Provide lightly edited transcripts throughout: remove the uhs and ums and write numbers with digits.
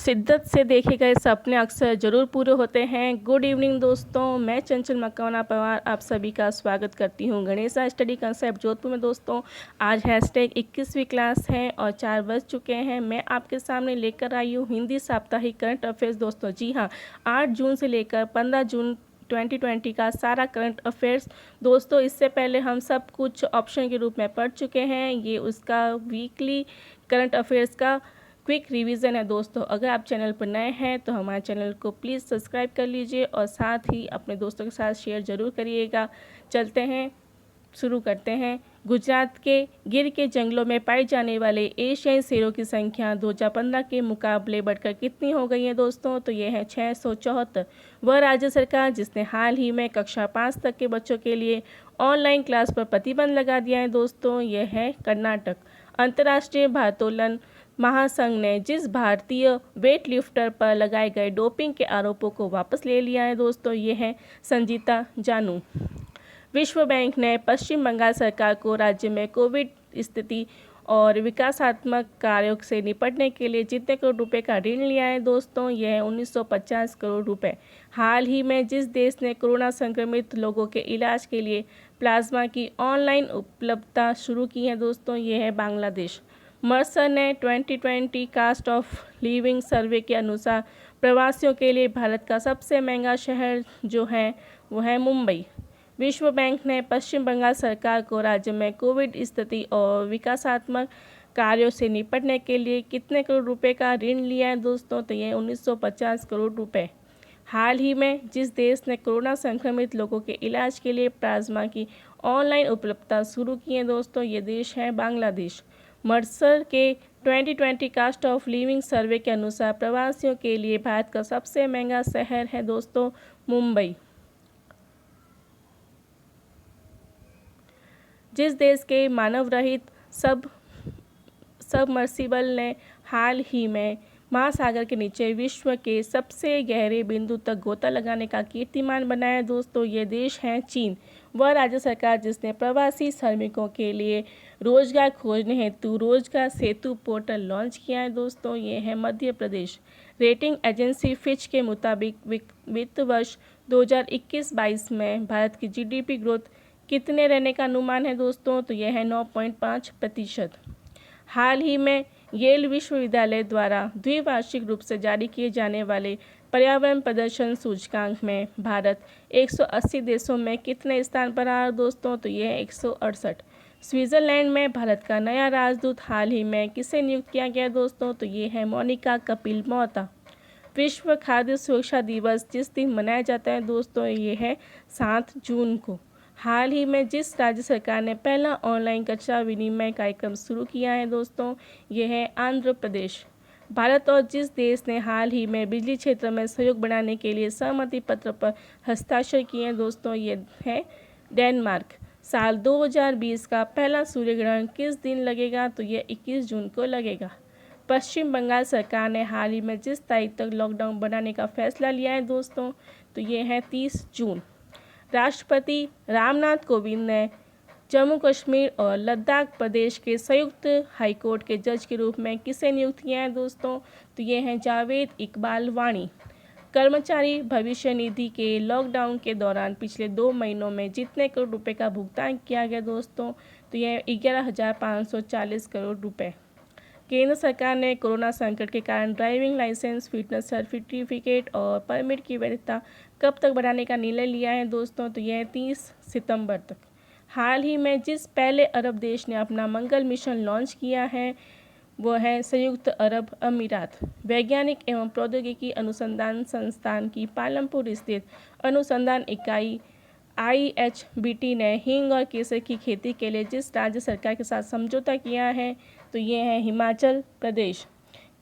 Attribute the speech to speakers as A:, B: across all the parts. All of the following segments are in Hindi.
A: शिद्दत से देखे गए सपने अक्सर ज़रूर पूरे होते हैं। गुड इवनिंग दोस्तों, मैं चंचल मकवाना पवार आप सभी का स्वागत करती हूं गणेशा स्टडी कंसेप्ट जोधपुर में। दोस्तों आज हैशटैग 21वीं क्लास है और 4 बज चुके हैं। मैं आपके सामने लेकर आई हूं हिंदी साप्ताहिक करंट अफेयर्स। दोस्तों जी हाँ, 8 जून से लेकर 15 जून 2020 का सारा करंट अफेयर्स। दोस्तों इससे पहले हम सब कुछ ऑप्शन के रूप में पढ़ चुके हैं। ये उसका वीकली करंट अफेयर्स का क्विक रिवीजन है। दोस्तों अगर आप चैनल पर नए हैं तो हमारे चैनल को प्लीज़ सब्सक्राइब कर लीजिए और साथ ही अपने दोस्तों के साथ शेयर ज़रूर करिएगा। चलते हैं, शुरू करते हैं। गुजरात के गिर के जंगलों में पाए जाने वाले एशियाई शेरों की संख्या 2015 के मुकाबले बढ़कर कितनी हो गई है दोस्तों? तो ये है 674। वह राज्य सरकार जिसने हाल ही में कक्षा 5 तक के बच्चों के लिए ऑनलाइन क्लास पर प्रतिबंध लगा दिया है दोस्तों, यह है कर्नाटक। अंतर्राष्ट्रीय भारोत्तोलन महासंघ ने जिस भारतीय वेट लिफ्टर पर लगाए गए डोपिंग के आरोपों को वापस ले लिया है दोस्तों, ये है संजीता जानू। विश्व बैंक ने पश्चिम बंगाल सरकार को राज्य में कोविड स्थिति और विकासात्मक कार्यों से निपटने के लिए जितने करोड़ रुपए का ऋण लिया है दोस्तों, यह है 1950 करोड़ रुपए। हाल ही में जिस देश ने कोरोना संक्रमित लोगों के इलाज के लिए प्लाज्मा की ऑनलाइन उपलब्धता शुरू की है दोस्तों, यह है बांग्लादेश। मर्सर ने 2020 कास्ट ऑफ लिविंग सर्वे के अनुसार प्रवासियों के लिए भारत का सबसे महंगा शहर जो है वो है मुंबई। विश्व बैंक ने पश्चिम बंगाल सरकार को राज्य में कोविड स्थिति और विकासात्मक कार्यों से निपटने के लिए कितने करोड़ रुपए का ऋण लिया है दोस्तों? तो ये 1950 करोड़ रुपए। हाल ही में जिस देश ने कोरोना संक्रमित लोगों के इलाज के लिए प्लाज्मा की ऑनलाइन उपलब्धता शुरू की है दोस्तों, ये देश है बांग्लादेश। मर्सर के 2020 कास्ट ऑफ लिविंग सर्वे के अनुसार प्रवासियों के लिए भारत का सबसे महंगा शहर है दोस्तों मुंबई। जिस देश के मानव रहित सबमर्सिबल ने हाल ही में महासागर के नीचे विश्व के सबसे गहरे बिंदु तक गोता लगाने का कीर्तिमान बनाया दोस्तों, ये देश है चीन। वह राज्य सरकार जिसने प्रवासी श्रमिकों के लिए रोजगार खोजने हेतु रोजगार सेतु पोर्टल लॉन्च किया है दोस्तों, ये है Madhya Pradesh. Rating agency Fitch के मुताबिक वित्त वर्ष 2021-22 में भारत की जीडीपी ग्रोथ कितने रहने का अनुमान है दोस्तों? तो यह है 9.5%। हाल ही में येल विश्वविद्यालय द्वारा द्विवार्षिक रूप से जारी किए जाने वाले पर्यावरण प्रदर्शन सूचकांक में भारत 180 देशों में कितने स्थान पर रहा दोस्तों? तो यह है 168। स्विट्जरलैंड में भारत का नया राजदूत हाल ही में किसे नियुक्त किया गया दोस्तों? तो ये है मोनिका कपिल मोहता। विश्व खाद्य सुरक्षा दिवस जिस दिन मनाया जाता है दोस्तों, ये है 7 जून को। हाल ही में जिस राज्य सरकार ने पहला ऑनलाइन कचरा विनिमय कार्यक्रम शुरू किया है दोस्तों, ये है आंध्र प्रदेश। भारत और जिस देश ने हाल ही में बिजली क्षेत्र में सहयोग बढ़ाने के लिए सहमति पत्र पर हस्ताक्षर किए हैं दोस्तों, ये है डेनमार्क। साल 2020 का पहला सूर्य ग्रहण किस दिन लगेगा? तो ये 21 जून को लगेगा। पश्चिम बंगाल सरकार ने हाल ही में जिस तारीख तक लॉकडाउन बढ़ाने का फैसला लिया है दोस्तों, तो ये है 30 जून। राष्ट्रपति रामनाथ कोविंद ने जम्मू कश्मीर और लद्दाख प्रदेश के संयुक्त हाईकोर्ट के जज के रूप में किसे नियुक्त किया है दोस्तों? तो ये हैं जावेद इकबाल वानी। कर्मचारी भविष्य निधि के लॉकडाउन के दौरान पिछले 2 महीनों में जितने करोड़ रुपए का भुगतान किया गया दोस्तों? तो यह 11,540 करोड़ रुपए। केंद्र सरकार ने कोरोना संकट के कारण ड्राइविंग लाइसेंस, फिटनेस सर्टिफिकेट और परमिट की वैधता कब तक बढ़ाने का निर्णय लिया है दोस्तों? तो यह 30 सितंबर तक। हाल ही में जिस पहले अरब देश ने अपना मंगल मिशन लॉन्च किया है वो है संयुक्त अरब अमीरात। वैज्ञानिक एवं प्रौद्योगिकी अनुसंधान संस्थान की पालमपुर स्थित अनुसंधान इकाई IHBT ने हींग और केसर की खेती के लिए जिस राज्य सरकार के साथ समझौता किया है तो ये है हिमाचल प्रदेश।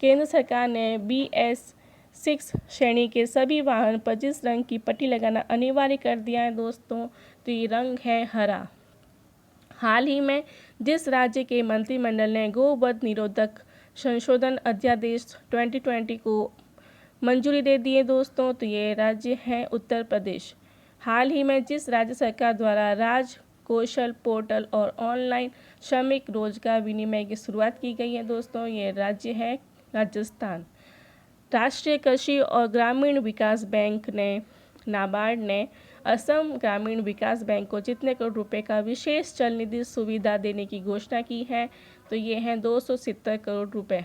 A: केंद्र सरकार ने BS6 श्रेणी के सभी वाहन पर जिस रंग की पट्टी लगाना अनिवार्य कर दिया है दोस्तों, तो ये रंग है हरा। हाल ही में जिस राज्य के मंत्रिमंडल ने गोवध निरोधक संशोधन अध्यादेश 2020 को मंजूरी दे दी है दोस्तों, तो ये राज्य है उत्तर प्रदेश। हाल ही में जिस राज्य सरकार द्वारा राज कौशल पोर्टल और ऑनलाइन श्रमिक रोजगार विनिमय की शुरुआत की गई है दोस्तों, ये राज्य है राजस्थान। राष्ट्रीय कृषि और ग्रामीण विकास बैंक ने नाबार्ड ने असम ग्रामीण विकास बैंक को जितने करोड़ रुपए का विशेष चल निधि सुविधा देने की घोषणा की है, तो ये हैं 270 करोड़ रुपए।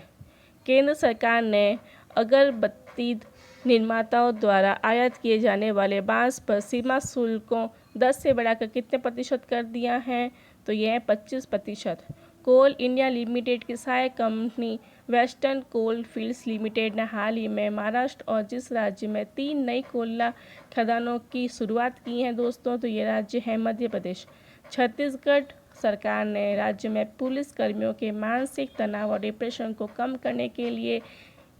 A: केंद्र सरकार ने अगरबत्ती निर्माताओं द्वारा आयात किए जाने वाले बांस पर सीमा शुल्कों 10 से बढ़ाकर कितने प्रतिशत कर दिया है, तो यह है 25%। कोल इंडिया लिमिटेड की सहायक कंपनी वेस्टर्न कोल फील्ड्स लिमिटेड ने हाल ही में महाराष्ट्र और जिस राज्य में 3 नई कोयला खदानों की शुरुआत की है दोस्तों, तो ये राज्य है मध्य प्रदेश। छत्तीसगढ़ सरकार ने राज्य में पुलिस कर्मियों के मानसिक तनाव और डिप्रेशन को कम करने के लिए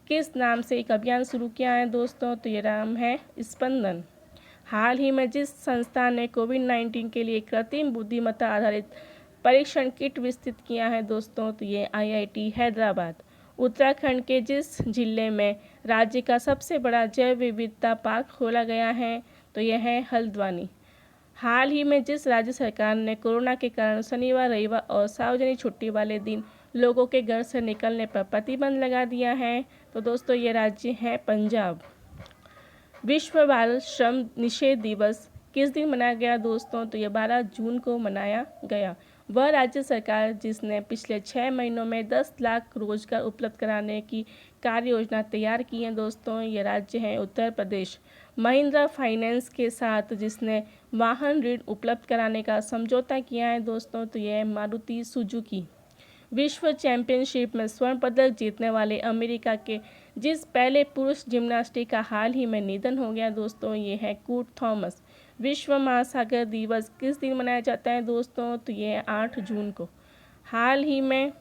A: किस नाम से एक अभियान शुरू किया है दोस्तों, तो ये नाम है स्पंदन। हाल ही में जिस संस्था ने कोविड-19 के लिए कृत्रिम बुद्धिमत्ता आधारित परीक्षण किट विकसित किया है दोस्तों, तो ये IIT हैदराबाद। उत्तराखंड के जिस जिले में राज्य का सबसे बड़ा जैव विविधता पार्क खोला गया है, तो यह है हल्द्वानी। हाल ही में जिस राज्य सरकार ने कोरोना के कारण शनिवार, रविवार और सार्वजनिक छुट्टी वाले दिन लोगों के घर से निकलने पर प्रतिबंध लगा दिया है, तो दोस्तों ये राज्य है पंजाब। विश्व बाल श्रम निषेध दिवस किस दिन मनाया गया दोस्तों, तो ये 12 जून को मनाया गया। वह राज्य सरकार जिसने पिछले 6 महीनों में 10 लाख रोजगार उपलब्ध कराने की कार्य योजना तैयार की है दोस्तों, ये राज्य है उत्तर प्रदेश। महिंद्रा फाइनेंस के साथ जिसने वाहन ऋण उपलब्ध कराने का समझौता किया है दोस्तों, तो यह है मारुति सुजुकी। विश्व चैंपियनशिप में स्वर्ण पदक जीतने वाले अमेरिका के जिस पहले पुरुष जिम्नास्टिक का हाल ही में निधन हो गया दोस्तों, ये है कूट थॉमस। विश्व महासागर दिवस किस दिन मनाया जाता है दोस्तों, तो ये है 8 जून को। हाल ही में